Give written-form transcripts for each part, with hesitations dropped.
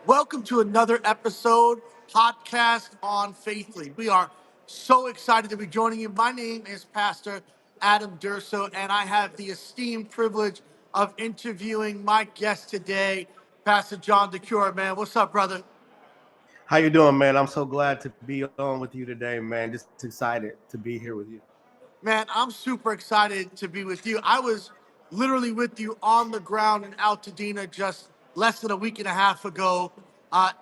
Welcome to another episode, podcast on Faithly. We are so excited to be joining you. My name is Pastor Adam Durso, and I have the esteemed privilege of interviewing my guest today, Pastor Jon DeCuir. Man, what's up, brother? How you doing, man? I'm so glad to be on with you today, man. Just excited to be here with you. Man, I'm super excited to be with you. I was literally with you on the ground in Pasadena just less than a week and a half ago,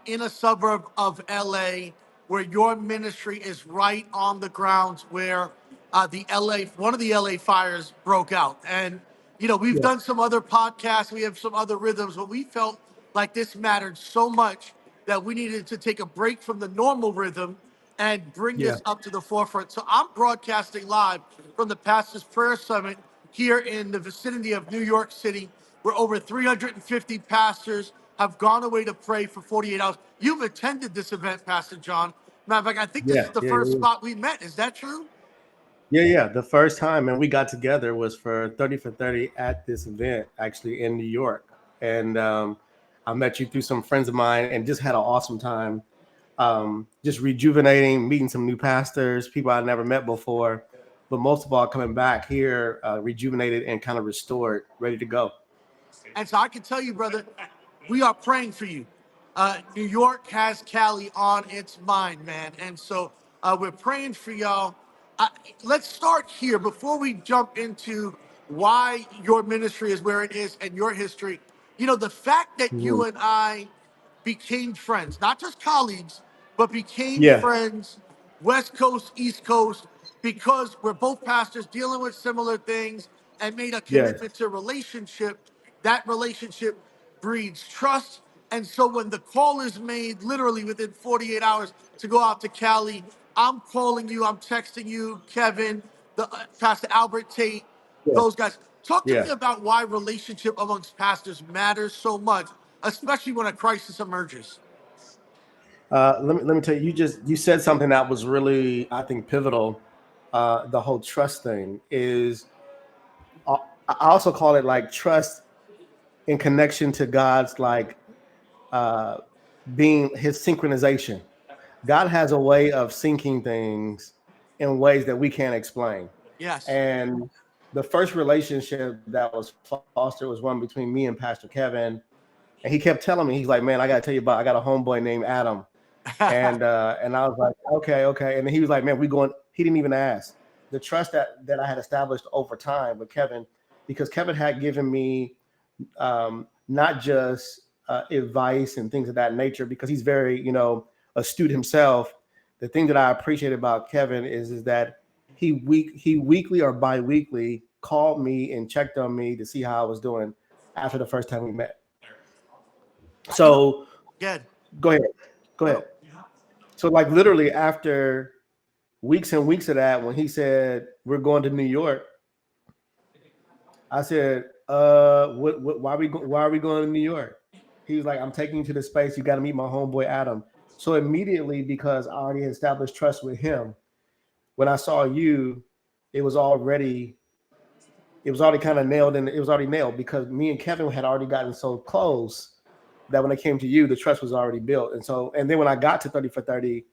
in a suburb of LA, where your ministry is right on the grounds where one of the LA fires broke out. And we've Yeah, done some other podcasts, we have some other rhythms, but we felt like this mattered so much that we needed to take a break from the normal rhythm and bring yeah, this up to the forefront. So I'm broadcasting live from the Pastors Prayer Summit here in the vicinity of New York City, where over 350 pastors have gone away to pray for 48 hours. You've attended this event, Pastor Jon. Matter of fact, I think this yeah, is the yeah, first yeah. spot we met. Is that true? Yeah. The first time, and we got together was for 30 for 30 at this event, actually in New York. And I met you through some friends of mine, and just had an awesome time. Just rejuvenating, meeting some new pastors, people I never met before, but most of all, coming back here, rejuvenated and kind of restored, ready to go. And so I can tell you, brother, we are praying for you. New York has Cali on its mind, man. And so we're praying for y'all. Uh, let's start here before we jump into why your ministry is where it is and your history. The fact that Mhm. you and I became friends, not just colleagues, but became Yeah, friends, West Coast, East Coast, because we're both pastors dealing with similar things and made a yes. commitment to relationship. That relationship breeds trust. And so when the call is made literally within 48 hours to go out to Cali, I'm calling you, I'm texting you, Kevin, Pastor Albert Tate, Yeah. those guys. Talk to Yeah. me about why relationship amongst pastors matters so much, especially when a crisis emerges. Let me tell you, you said something that was really, I think, pivotal. The whole trust thing is, uh, I also call it like trust in connection to God's, like, uh, being his synchronization. God has a way of syncing things in ways that we can't explain. Yes. And the first relationship that was fostered was one between me and Pastor Kevin. And he kept telling me, he's like, man, I got to tell you about, I got a homeboy named Adam. And I was like, okay. And then he was like, man, we going. He didn't even ask. The trust that I had established over time with Kevin, because Kevin had given me, not just advice and things of that nature, because he's very, astute himself. The thing that I appreciate about Kevin is that he weekly or biweekly called me and checked on me to see how I was doing after the first time we met. you know, So Good. go ahead, go No. ahead. So like literally after weeks and weeks of that, when he said we're going to New York, I said, why are we going to New York? He was like, I'm taking you to the space. You got to meet my homeboy Adam. So immediately, because I already established trust with him, when I saw you, it was already kind of nailed, and it was already nailed because me and Kevin had already gotten so close that when it came to you, the trust was already built. And then when I got to 30 for 30,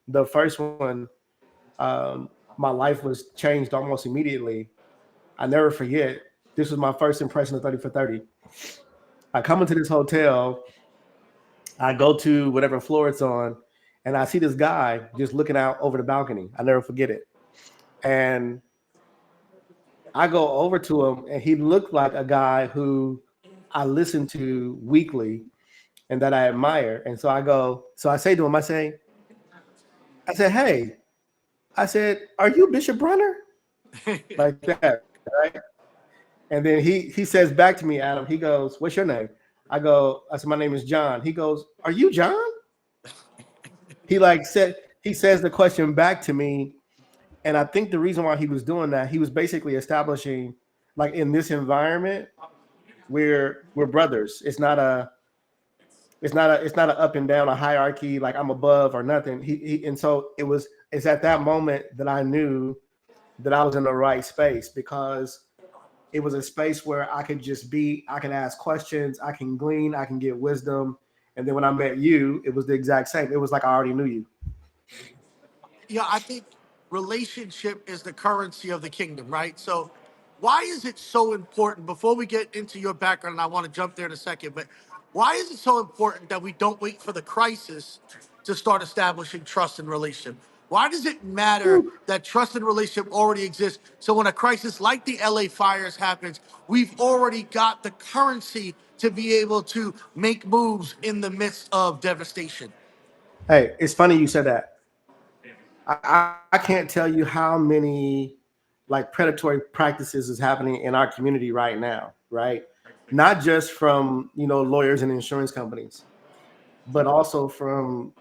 the first one, my life was changed almost immediately. I never forget. This was my first impression of 30 for 30. I come into this hotel, I go to whatever floor it's on, and I see this guy just looking out over the balcony. I never forget it. And I go over to him, and he looked like a guy who I listen to weekly and that I admire. And so I say to him, I said, hey, I said, are you Bishop Brunner? Like that, right? And then he says back to me, Adam, he goes, what's your name? I said, my name is John. He goes, are you John? He says the question back to me. And I think the reason why he was doing that, he was basically establishing, like, in this environment, we're brothers. It's not a up and down, a hierarchy, like I'm above or nothing. And so it's at that moment that I knew that I was in the right space, because it was a space where I could just be, I can ask questions, I can glean, I can get wisdom. And then when I met you, it was the exact same. It was like I already knew you. Yeah, I think relationship is the currency of the kingdom, right? So, why is it so important? Before we get into your background, and I want to jump there in a second, but why is it so important that we don't wait for the crisis to start establishing trust and relationship? Why does it matter that trust and relationship already exists? So when a crisis like the LA fires happens, we've already got the currency to be able to make moves in the midst of devastation. Hey, it's funny you said that. I can't tell you how many like predatory practices is happening in our community right now, right? Not just from lawyers and insurance companies, but also from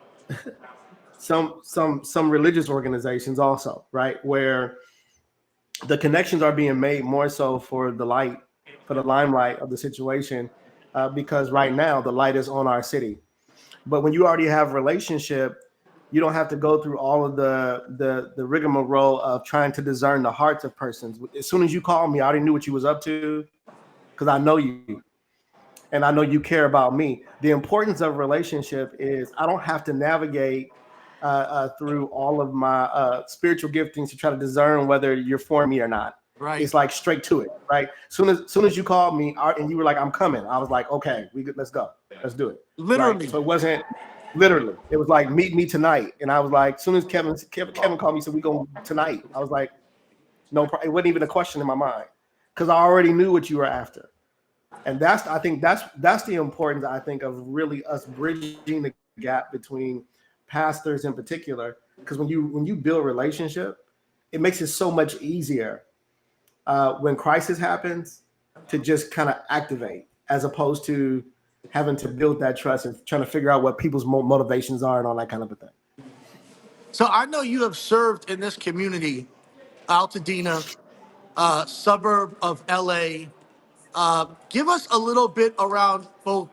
some religious organizations also, right? Where the connections are being made more so for the limelight of the situation, because right now the light is on our city. But when you already have a relationship, you don't have to go through all of the rigmarole of trying to discern the hearts of persons. As soon as you called me, I already knew what you was up to because I know you and I know you care about me. The importance of a relationship is I don't have to navigate through all of my spiritual giftings to try to discern whether you're for me or not. Right. It's like straight to it, right? Soon as you called me and you were like, "I'm coming," I was like, "Okay, let's go, let's do it," right? Literally. So it wasn't literally. It was like, "Meet me tonight," and I was like, soon as Kevin called me, said, "We go tonight." I was like, "No, it wasn't even a question in my mind because I already knew what you were after." And I think that's the importance, I think, of really us bridging the gap between pastors in particular, because when you build relationship, it makes it so much easier when crisis happens to just kind of activate, as opposed to having to build that trust and trying to figure out what people's motivations are and all that kind of a thing. So I know you have served in this community, Altadena, suburb of LA. Give us a little bit around both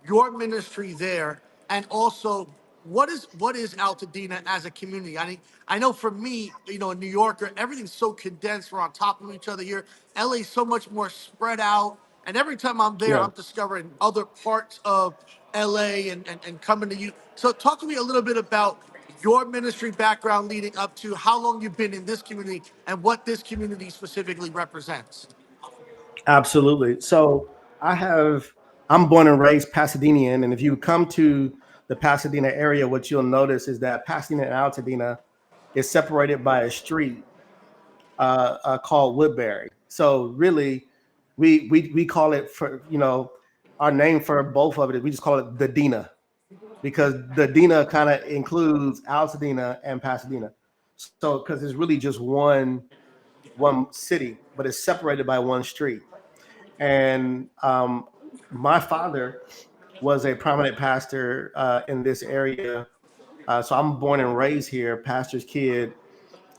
your ministry there and also what is Altadena as a community. I know for me, a New Yorker, everything's so condensed. We're on top of each other here. LA's so much more spread out, and every time I'm there, Yeah, I'm discovering other parts of LA and coming to you. So talk to me a little bit about your ministry background leading up to how long you've been in this community and what this community specifically represents. absolutely. So I have I'm born and raised Pasadena'n, and if you come to the Pasadena area, what you'll notice is that Pasadena and Altadena is separated by a street called Woodbury. So really, we call it, for our name for both of it, we just call it the Dena, because the Dena kind of includes Altadena and Pasadena. So because it's really just one city, but it's separated by one street. And my father was a prominent pastor in this area. So I'm born and raised here, pastor's kid,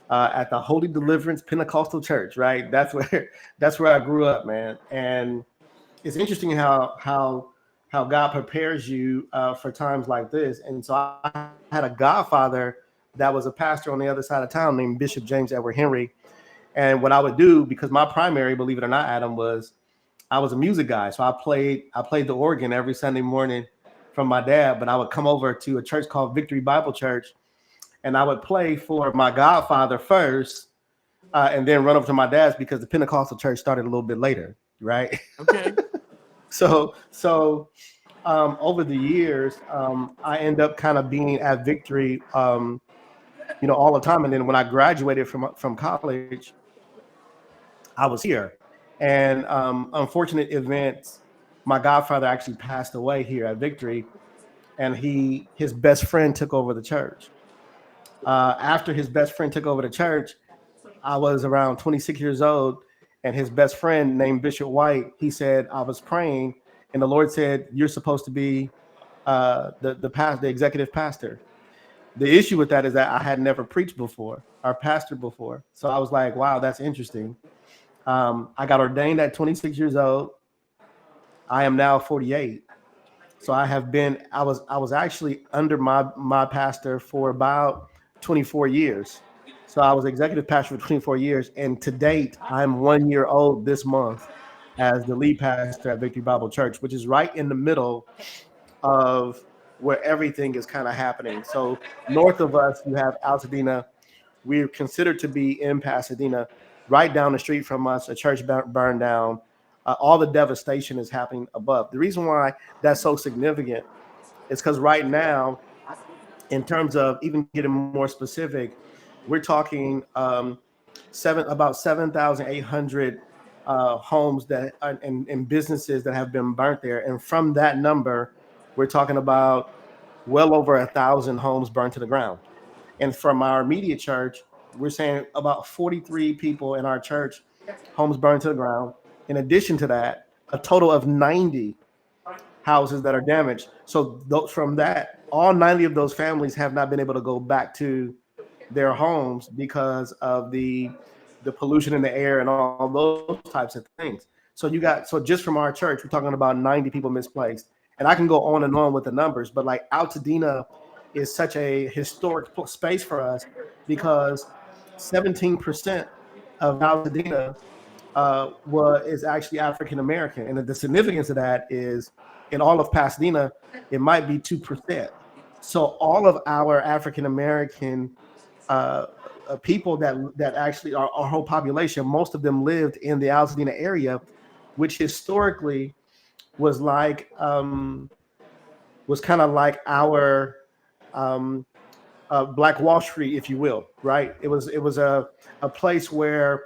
at the Holy Deliverance Pentecostal Church, right? That's where I grew up, man. And it's interesting how God prepares you for times like this. And so I had a godfather that was a pastor on the other side of town named Bishop James Edward Henry. And what I would do, because my primary, believe it or not, Adam, was I was a music guy. So I played the organ every Sunday morning from my dad, but I would come over to a church called Victory Bible Church and I would play for my godfather first, and then run over to my dad's because the Pentecostal church started a little bit later, right? Okay. So over the years, I end up kind of being at Victory, all the time. And then when I graduated from college, I was here, and unfortunate events, my godfather actually passed away here at Victory, and his best friend took over the church. After his best friend took over the church, I was around 26 years old, and his best friend named Bishop White, he said, I was praying, and the Lord said, "You're supposed to be the executive pastor." The issue with that is that I had never preached before or pastored before, so I was like, "Wow, that's interesting." I got ordained at 26 years old. I am now 48. So I was actually under my pastor for about 24 years. So I was executive pastor for 24 years. And to date, I'm 1 year old this month as the lead pastor at Victory Bible Church, which is right in the middle of where everything is kind of happening. So north of us, you have Altadena. We're considered to be in Pasadena. Right down the street from us, a church burned down. All the devastation is happening above. The reason why that's so significant is because right now, in terms of even getting more specific, we're talking about 7,800 homes that are, and businesses that have been burnt there. And from that number, we're talking about well over 1,000 homes burned to the ground. And from our immediate church, we're saying about 43 people in our church, homes burned to the ground. In addition to that, a total of 90 houses that are damaged. So from that, all 90 of those families have not been able to go back to their homes because of the pollution in the air and all those types of things. So just from our church, we're talking about 90 people misplaced. And I can go on and on with the numbers, but like Altadena is such a historic space for us because 17% of Altadena is actually African American, and the significance of that is in all of Pasadena, it might be 2%. So all of our African American people that actually are our whole population, most of them lived in the Altadena area, which historically was like was kind of like our Black Wall Street, if you will, right? It was a place where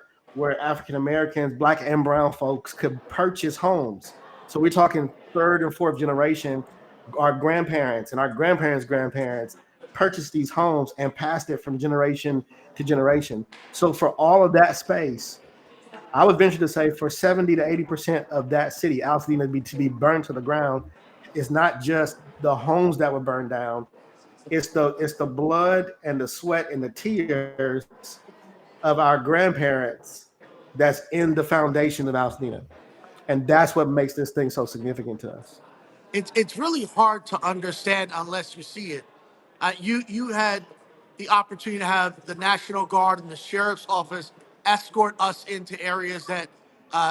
African Americans, Black and brown folks could purchase homes. So we're talking third and fourth generation. Our grandparents and our grandparents' grandparents purchased these homes and passed it from generation to generation. So for all of that space, I would venture to say for 70 to 80% of that city, Altadena, to be burned to the ground, is not just the homes that were burned down. It's the blood and the sweat and the tears of our grandparents that's in the foundation of Altadena. And that's what makes this thing so significant to us. It's really hard to understand unless you see it. You had the opportunity to have the National Guard and the Sheriff's Office escort us into areas that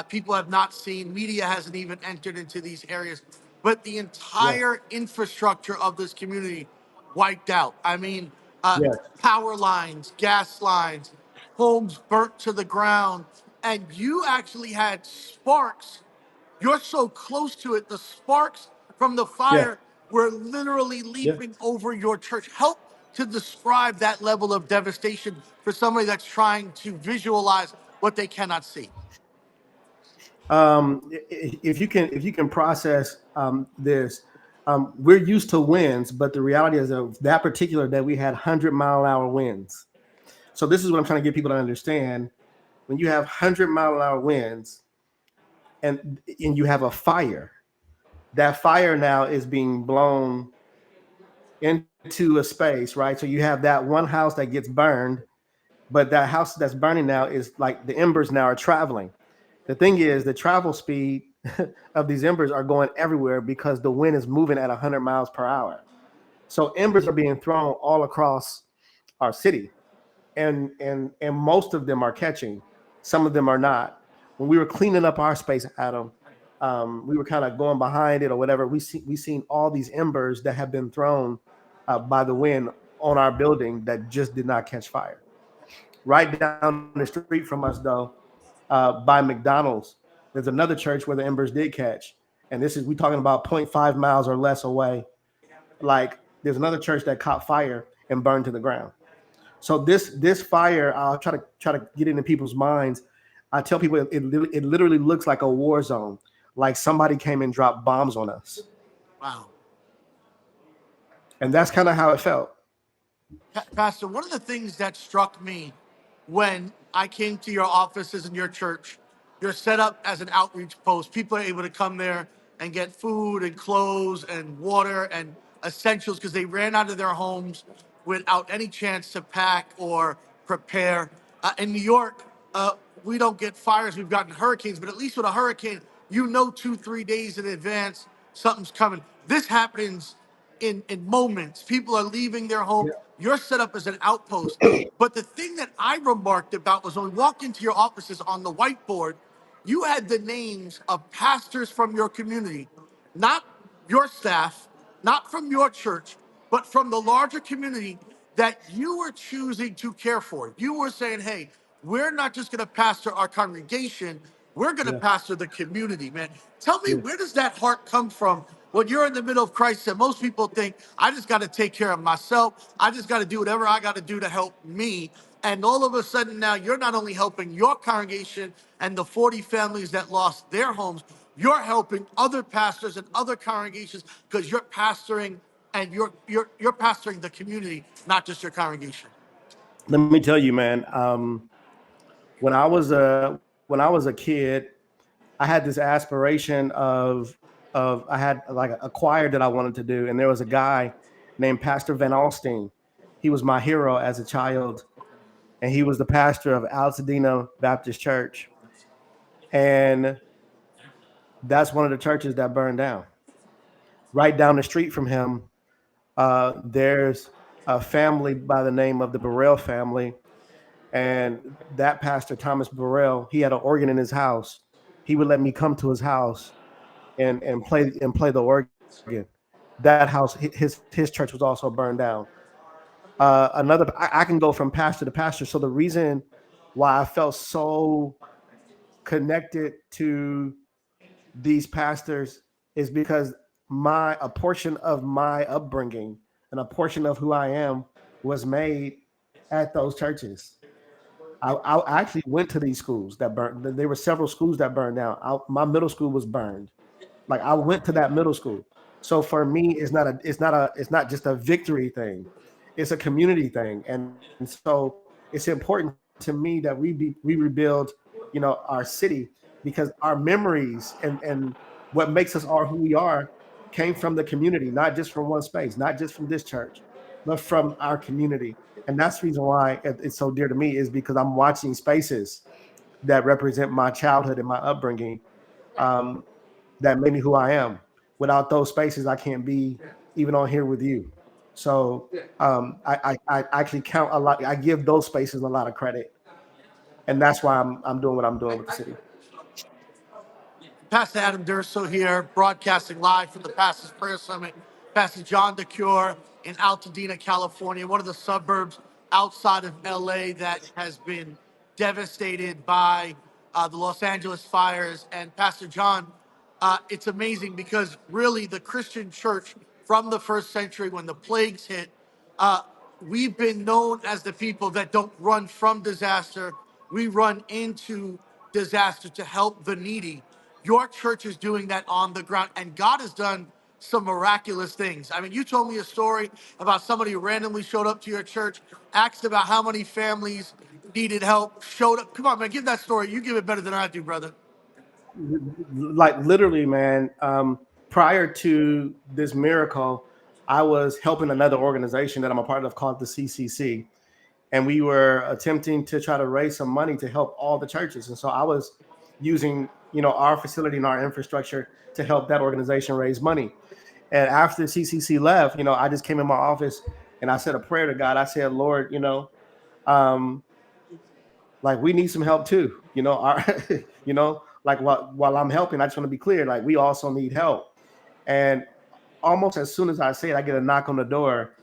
people have not seen. Media hasn't even entered into these areas, but the Yes, entire infrastructure of this community wiped out. I mean, yes, power lines, gas lines, homes burnt to the ground, and you actually had sparks. You're so close to it. The sparks from the yes, fire were literally yes. leaping over your church. Help to describe that level of devastation for somebody that's trying to visualize what they cannot see. If you can process this, we're used to winds, but the reality is that particular day we had 100-mile-an-hour winds. So this is what I'm trying to get people to understand. When you have 100-mile-an-hour winds and you have a fire, that fire now is being blown into a space, right? So you have that one house that gets burned, but that house that's burning now is like the embers now are traveling. The thing is, the travel speed of these embers are going everywhere because the wind is moving at 100 miles per hour. So embers are being thrown all across our city, and most of them are catching. Some of them are not. When we were cleaning up our space, Adam, we were kind of going behind it or whatever. We seen all these embers that have been thrown by the wind on our building that just did not catch fire. Right down the street from us, though, by McDonald's, there's another church where the embers did catch, and this is we talking about zero point 0.5 miles or less away. Like there's another church that caught fire and burned to the ground. So this fire, I'll try to get into people's minds. I tell people it literally looks like a war zone, like somebody came and dropped bombs on us, Wow. and that's kind of how it felt. Pastor, one of the things that struck me when I came to your offices in your church, you're set up as an outreach post. People are able to come there and get food and clothes and water and essentials because they ran out of their homes without any chance to pack or prepare. In New York, we don't get fires. We've gotten hurricanes, but at least with a hurricane, you know 2, 3 days in advance something's coming. This happens in moments. People are leaving their home. You're set up as an outpost. But the thing that I remarked about was when we walked into your offices on the whiteboard, you had the names of pastors from your community, not your staff, not from your church, but from the larger community that you were choosing to care for. You were saying, hey, we're not just going to pastor our congregation, we're going to Yeah. pastor the community, man. Tell me, Yeah. where does that heart come from when you're in the middle of crisis? And most people think, I just got to take care of myself. I just got to do whatever I got to do to help me. And all of a sudden now you're not only helping your congregation and the 40 families that lost their homes, you're helping other pastors and other congregations because you're pastoring and you're pastoring the community, not just your congregation. Let me tell you, man. When I was a kid, I had this aspiration of I had like a choir that I wanted to do, and there was a guy named Pastor Van Alstine. He was my hero as a child, and he was the pastor of Pasadena Baptist Church, and that's one of the churches that burned down. Right down the street from him, there's a family by the name of the Burrell family, and that pastor Thomas Burrell, he had an organ in his house. He would let me come to his house and play the organ. That house, his church was also burned down. I can go from pastor to pastor. So the reason why I felt so connected to these pastors is because a portion of my upbringing and a portion of who I am was made at those churches. I actually went to these schools that burned. There were several schools that burned down. My middle school was burned. Like I went to that middle school. So for me, it's not just a victory thing. It's a community thing. And so it's important to me that we rebuild, our city, because our memories and what makes us are who we are came from the community, not just from one space, not just from this church, but from our community. And that's the reason why it's so dear to me, is because I'm watching spaces that represent my childhood and my upbringing, um, that made me who I am. Without those spaces, I can't be even on here with you. So I actually count a lot. I give those spaces a lot of credit, and that's why I'm doing what I'm doing with the city. Pastor Adam Durso here, broadcasting live from the Pastor's Prayer Summit. Pastor Jon DeCuir in Altadena, California, one of the suburbs outside of LA that has been devastated by the Los Angeles fires. And Pastor Jon, it's amazing because really the Christian church from the first century, when the plagues hit, uh, we've been known as the people that don't run from disaster. We run into disaster to help the needy. Your church is doing that on the ground, and God has done some miraculous things. I mean, you told me a story about somebody who randomly showed up to your church, asked about how many families needed help, showed up. Come on, man, give that story. You give it better than I do, brother. Like literally, man. Prior to this miracle, I was helping another organization that I'm a part of called the CCC, and we were attempting to try to raise some money to help all the churches. And so I was using, our facility and our infrastructure to help that organization raise money. And after CCC left, I just came in my office and I said a prayer to God. I said, Lord, um, like we need some help too. Like while I'm helping, I just want to be clear, like we also need help. And almost as soon as I say it, I get a knock on the door.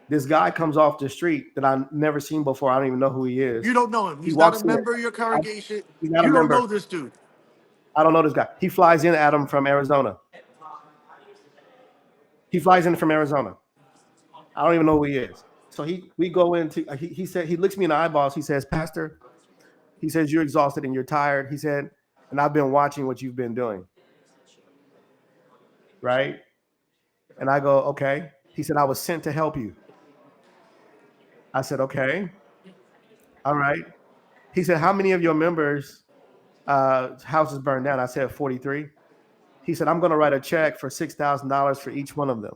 This guy comes off the street that I've never seen before. I don't even know who he is. You don't know him. He He's not a walks in. member of your congregation. He's not a You don't member. know this dude. I don't know this guy. He flies in, Adam, from Arizona. He flies in from Arizona. I don't even know who he is. So we go into. He said, he looks me in the eyeballs. He says, Pastor, he says, you're exhausted and you're tired. He said, and I've been watching what you've been doing. Right. And I go, okay. He said, I was sent to help you. I said, okay. All right. He said, how many of your members' houses burned down? I said, 43. He said, I'm going to write a check for $6,000 for each one of them.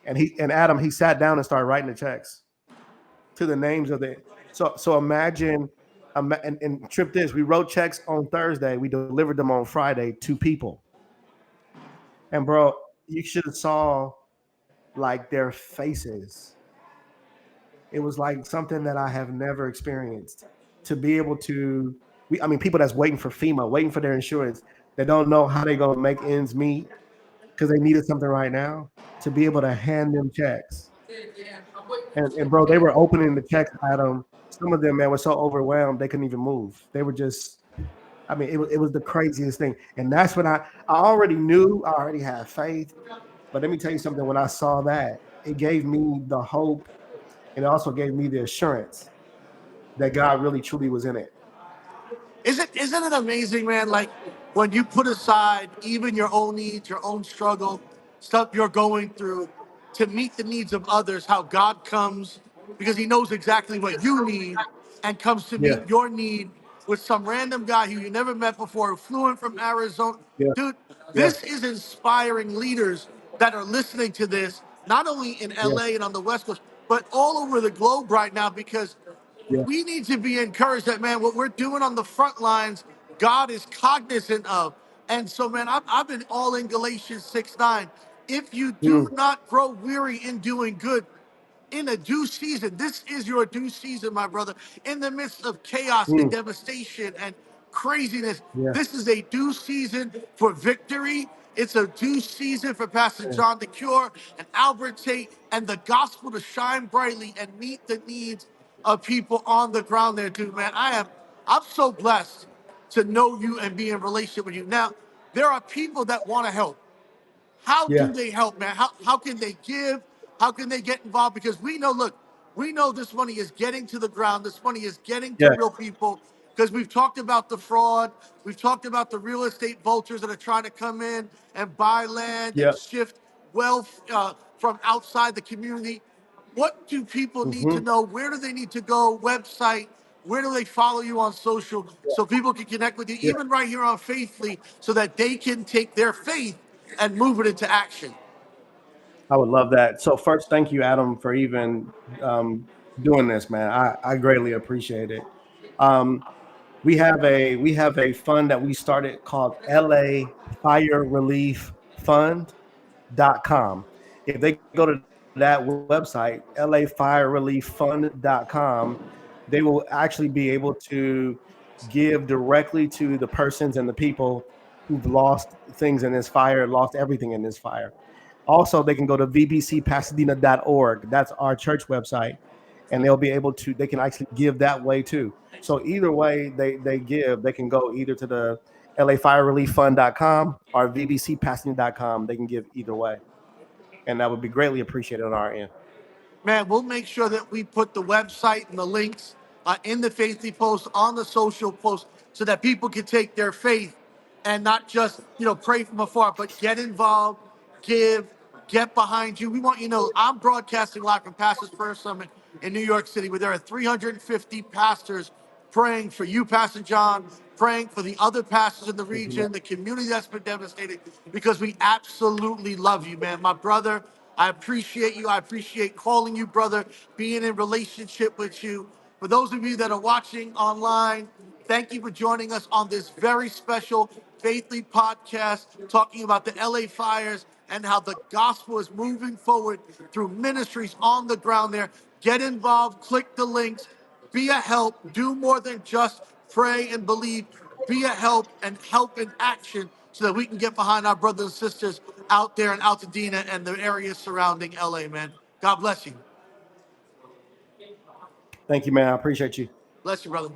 And Adam, he sat down and started writing the checks to the names of the. So imagine, and trip this. We wrote checks on Thursday. We delivered them on Friday to people. And bro, you should have saw like their faces. It was like something that I have never experienced. To be able to, people that's waiting for FEMA, waiting for their insurance, they don't know how they're gonna make ends meet. because they needed something right now, to be able to hand them checks. And bro, they were opening the checks at them. Some of them, man, were so overwhelmed they couldn't even move. They were just, I mean, it was the craziest thing. And that's when I already knew, I already had faith. But let me tell you something, when I saw that, it gave me the hope, and it also gave me the assurance that God really truly was in it. Isn't it amazing, man? Like when you put aside even your own needs, your own struggle, stuff you're going through to meet the needs of others, how God comes because he knows exactly what you need and comes to Yeah, meet your need with some random guy who you never met before, who flew in from Arizona. yeah, Dude, yeah, this is inspiring leaders that are listening to this, not only in yeah, LA and on the West Coast, but all over the globe right now because yeah. we need to be encouraged that, man, what we're doing on the front lines, God is cognizant of. And so, man, I've been all in Galatians 6:9. If you do Mm, not grow weary in doing good, in a due season. This is your due season, my brother. In the midst of chaos and mm, devastation and craziness, yeah, this is a due season for victory. It's a due season for Pastor yeah, Jon DeCuir and Albert Tate and the gospel to shine brightly and meet the needs of people on the ground there, dude, man. I'm so blessed to know you and be in relationship with you. Now, there are people that want to help. How yeah, do they help, man? How can they give? How can they get involved? Because we know, look, we know this money is getting to the ground. This money is getting to yeah, real people. Because we've talked about the fraud, we've talked about the real estate vultures that are trying to come in and buy land and yeah. shift wealth from outside the community. What do people need to Hmm. know? Where do they need to go? Website? Where do they follow you on social so people can connect with you, Yeah, even right here on Faithfully, so that they can take their faith and move it into action? I would love that. So first, thank you, Adam, for even doing this, man. I greatly appreciate it. Um, we have a fund that we started called LA Fire Relief Fund.com. If they go to that website, lafirerelieffund.com, they will actually be able to give directly to the persons and the people who've lost things in this fire, lost everything in this fire. Also, they can go to vbcpasadena.org. That's our church website, and they'll be able to. They can actually give that way too. So either way they give, they can go either to the lafirerelieffund.com or vbcpasadena.com. They can give either way, and that would be greatly appreciated on our end. Man, we'll make sure that we put the website and the links in the faithly post, on the social post, so that people can take their faith and not just, pray from afar, but get involved, give, get behind you. We want you to know I'm broadcasting live from Pastors First Summit in New York City, where there are 350 pastors praying for you, Pastor John, praying for the other pastors in the Thank you, man. region, the community that's been devastated, because we absolutely love you, man. My brother, I appreciate you. I appreciate calling you brother, being in relationship with you. For those of you that are watching online, thank you for joining us on this very special Faithly podcast, talking about the LA fires and how the gospel is moving forward through ministries on the ground there. Get involved, click the links, be a help, do more than just pray and believe. Be a help and help in action so that we can get behind our brothers and sisters out there in Altadena and the areas surrounding LA, man. God bless you. Thank you, man. I appreciate you. Bless you, brother.